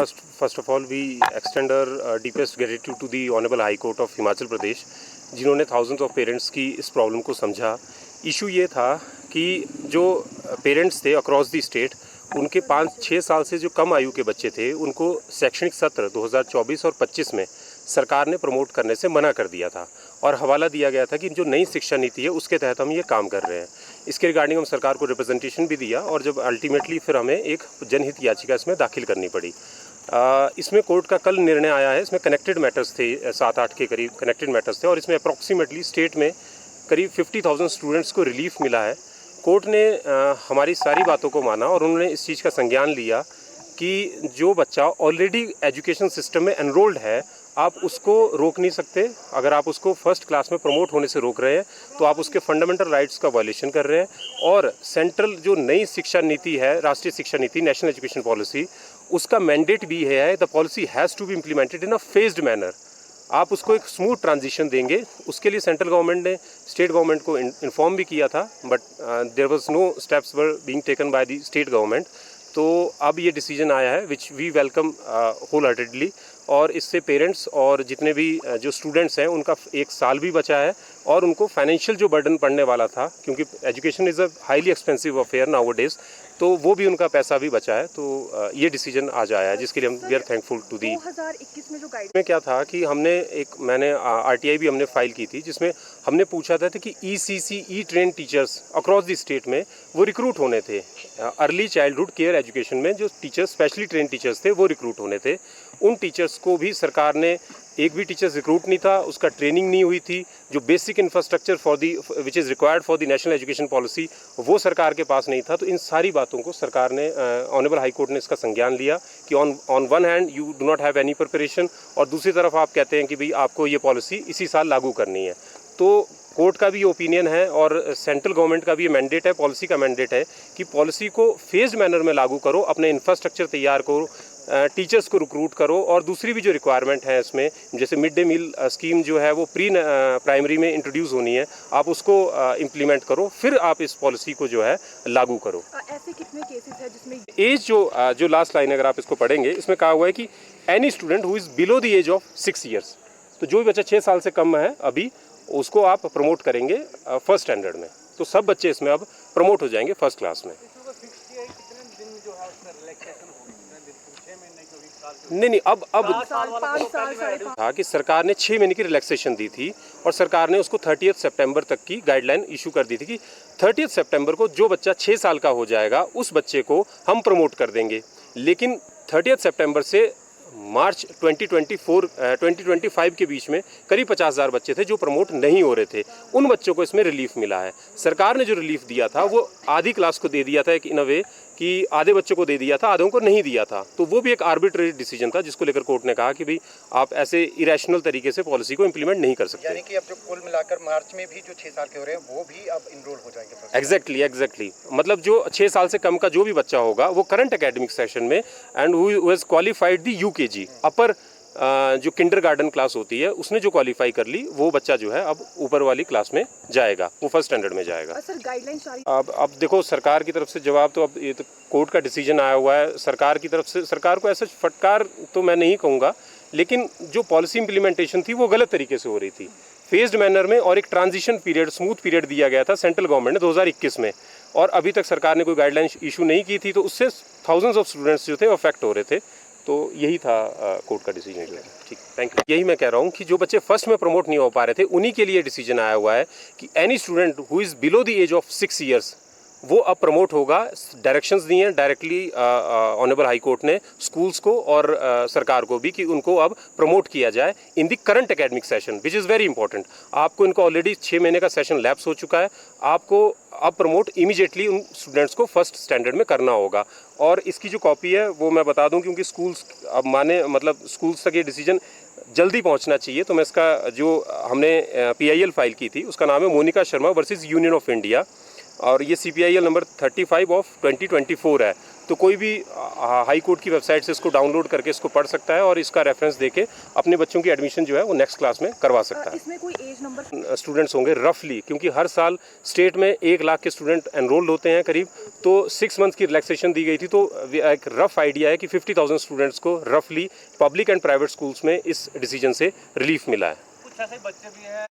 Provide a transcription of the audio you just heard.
First of all, we extend our deepest gratitude to the Honorable High Court of Himachal Pradesh, जिन्होंने thousands of parents की इस problem को समझा। Issue ये था कि जो पेरेंट्स थे अक्रॉस दी स्टेट, उनके 5-6 साल से जो कम आयु के बच्चे थे, उनको शैक्षणिक सत्र 2024 और 25 में सरकार ने प्रमोट करने से मना कर दिया था और हवाला दिया गया था कि जो नई शिक्षा नीति है उसके तहत हम ये काम कर रहे हैं। इसके रिगार्डिंग हम सरकार को रिप्रेजेंटेशन भी दिया और जब अल्टीमेटली फिर हमें एक जनहित याचिका इसमें दाखिल करनी पड़ी। इसमें कोर्ट का कल निर्णय आया है। इसमें कनेक्टेड मैटर्स थे, 7-8 के करीब कनेक्टेड मैटर्स थे और इसमें अप्रॉक्सीमेटली स्टेट में करीब 50,000 स्टूडेंट्स को रिलीफ मिला है। कोर्ट ने हमारी सारी बातों को माना और उन्होंने इस चीज़ का संज्ञान लिया कि जो बच्चा ऑलरेडी एजुकेशन सिस्टम में एनरोल्ड है, आप उसको रोक नहीं सकते। अगर आप उसको फर्स्ट क्लास में प्रमोट होने से रोक रहे हैं तो आप उसके फंडामेंटल राइट्स का वायलेशन कर रहे हैं। और सेंट्रल जो नई शिक्षा नीति है, राष्ट्रीय शिक्षा नीति, नेशनल एजुकेशन पॉलिसी, उसका मैंडेट भी है the policy has to be implemented in a phased manner. आप उसको एक स्मूथ ट्रांजिशन देंगे, उसके लिए सेंट्रल गवर्नमेंट ने स्टेट गवर्नमेंट को इन्फॉर्म भी किया था, but there was no steps were being taken by the state government. तो अब ये डिसीजन आया है which we welcome whole heartedly, और इससे पेरेंट्स और जितने भी जो स्टूडेंट्स हैं उनका 1 साल भी बचा है और उनको फाइनेंशियल जो बर्डन पड़ने वाला था, क्योंकि education is a highly expensive affair now days, तो वो भी उनका पैसा भी बचा है। तो ये डिसीजन आज आया है जिसके लिए हम we are thankful to the. 2021 में जो गाइड में क्या था कि मैंने आरटीआई भी हमने फाइल की थी, जिसमें हमने पूछा था कि ECC E train teachers across the state में वो रिक्रूट होने थे। अर्ली चाइल्डहुड केयर एजुकेशन में जो टीचर्स स्पेशली ट्रेन टीचर्स थे वो रिक्रूट होने थे। उन टीचर्स को भी सरकार ने, एक भी टीचर्स रिक्रूट नहीं था, उसका ट्रेनिंग नहीं हुई थी, जो basic infrastructure for the which is required for the national education policy वो सरकार के पास नहीं था। तो इन सारी बातों को सरकार ने, ऑनरेबल हाई कोर्ट ने इसका संज्ञान लिया कि on one hand you do not have any preparation, और दूसरी तरफ आप कहते हैं कि भाई आपको ये पॉलिसी इसी साल लागू करनी है। तो कोर्ट का भी ये ओपिनियन है और सेंट्रल गवर्नमेंट का भी ये मैंडेट है, पॉलिसी का मैंडेट है कि पॉलिसी को फेज्ड मैनर में लागू करो, अपने इंफ्रास्ट्रक्चर तैयार करो, टीचर्स को रिक्रूट करो, और दूसरी भी जो रिक्वायरमेंट है इसमें, जैसे मिड डे मील स्कीम जो है वो प्री प्राइमरी में इंट्रोड्यूस होनी है, आप उसको इम्प्लीमेंट करो, फिर आप इस पॉलिसी को जो है लागू करो। ऐसे कितने केसेस है जिसमें एज जो लास्ट लाइन अगर आप इसको पढ़ेंगे, इसमें कहा हुआ है कि any student who is below the age of 6 years, तो जो भी बच्चा 6 साल से कम है अभी, उसको आप प्रमोट करेंगे फर्स्ट स्टैंडर्ड में। तो सब बच्चे इसमें अब प्रमोट हो जाएंगे फर्स्ट क्लास में। नहीं, अब 5 साल था कि सरकार ने 6 महीने की रिलैक्सेशन दी थी और सरकार ने उसको 30 सितंबर तक की गाइडलाइन इशू कर दी थी कि 30 सितंबर को जो बच्चा 6 साल का हो जाएगा उस बच्चे को हम प्रमोट कर देंगे। लेकिन 30 सितंबर से मार्च 2025 के बीच में करीब 50,000 बच्चे थे जो प्रमोट नहीं हो रहे थे। उन बच्चों को इसमें रिलीफ मिला है। सरकार ने जो रिलीफ दिया था वो आधी क्लास को दे दिया था, इन अ वे कि आधे बच्चों को दे दिया था, आधों को नहीं दिया था। तो वो भी एक आर्बिट्रेरी डिसीजन था जिसको लेकर कोर्ट ने कहा कि भाई आप ऐसे इरेशनल तरीके से पॉलिसी को इम्प्लीमेंट नहीं कर सकते। यानी कि अब जो कुल मिलाकर मार्च में भी जो 6 साल के हो रहे हैं वो भी अब इनरोल हो जाएंगे। एग्जैक्टली मतलब जो 6 साल से कम का जो भी बच्चा होगा वो करंट एकेडमिक सेशन में and who has qualified the UKG upper जो किंडरगार्टन क्लास होती है उसने जो क्वालिफाई कर ली, वो बच्चा जो है अब ऊपर वाली क्लास में जाएगा, वो फर्स्ट स्टैंडर्ड में जाएगा। सर गाइडलाइन सारी अब देखो सरकार की तरफ से जवाब तो, अब ये तो कोर्ट का डिसीजन आया हुआ है। सरकार की तरफ से, सरकार को ऐसा फटकार तो मैं नहीं कहूँगा, लेकिन जो पॉलिसी इंप्लीमेंटेशन थी वो गलत तरीके से हो रही थी, फेज्ड मैनर में, और एक ट्रांजिशन पीरियड, स्मूथ पीरियड दिया गया था सेंट्रल गवर्नमेंट ने 2021 में, और अभी तक सरकार ने कोई गाइडलाइन इशू नहीं की थी। तो उससे थाउजेंड्स ऑफ स्टूडेंट्स जो थे अफेक्ट हो रहे थे। तो यही था कोर्ट का डिसीजन जो है। ठीक, थैंक यू। यही मैं कह रहा हूँ कि जो बच्चे फर्स्ट में प्रमोट नहीं हो पा रहे थे उन्हीं के लिए डिसीजन आया हुआ है कि any student who is below the age of 6 years वो अब प्रमोट होगा। डायरेक्शंस दिए हैं डायरेक्टली ऑनरेबल हाई कोर्ट ने स्कूल्स को और सरकार को भी कि उनको अब प्रमोट किया जाए in the current academic session, which is very important. आपको इनको ऑलरेडी 6 महीने का सेशन लैप्स हो चुका है, आपको अब प्रमोट इमीडिएटली उन स्टूडेंट्स को फर्स्ट स्टैंडर्ड में करना होगा। और इसकी जो कॉपी है वो मैं बता दूं, क्योंकि स्कूल्स अब मतलब स्कूल्स तक ये डिसीजन जल्दी पहुंचना चाहिए। तो मैं इसका जो हमने PIL फाइल की थी उसका नाम है Monica Sharma versus union of India, और ये CPIL नंबर 35 ऑफ 2024 है। तो कोई भी हाई कोर्ट की वेबसाइट से इसको डाउनलोड करके इसको पढ़ सकता है और इसका रेफरेंस देके अपने बच्चों की एडमिशन जो है वो नेक्स्ट क्लास में करवा सकता है। इसमें कोई एज नंबर स्टूडेंट्स होंगे रफली, क्योंकि हर साल स्टेट में 1 लाख के स्टूडेंट एनरोल्ड होते हैं करीब, तो 6 मंथ की रिलैक्सेशन दी गई थी। तो एक रफ आइडिया है कि 50,000 स्टूडेंट्स को रफली पब्लिक एंड प्राइवेट स्कूल्स में इस डिसीजन से रिलीफ मिला है। कुछ ऐसे बच्चे भी हैं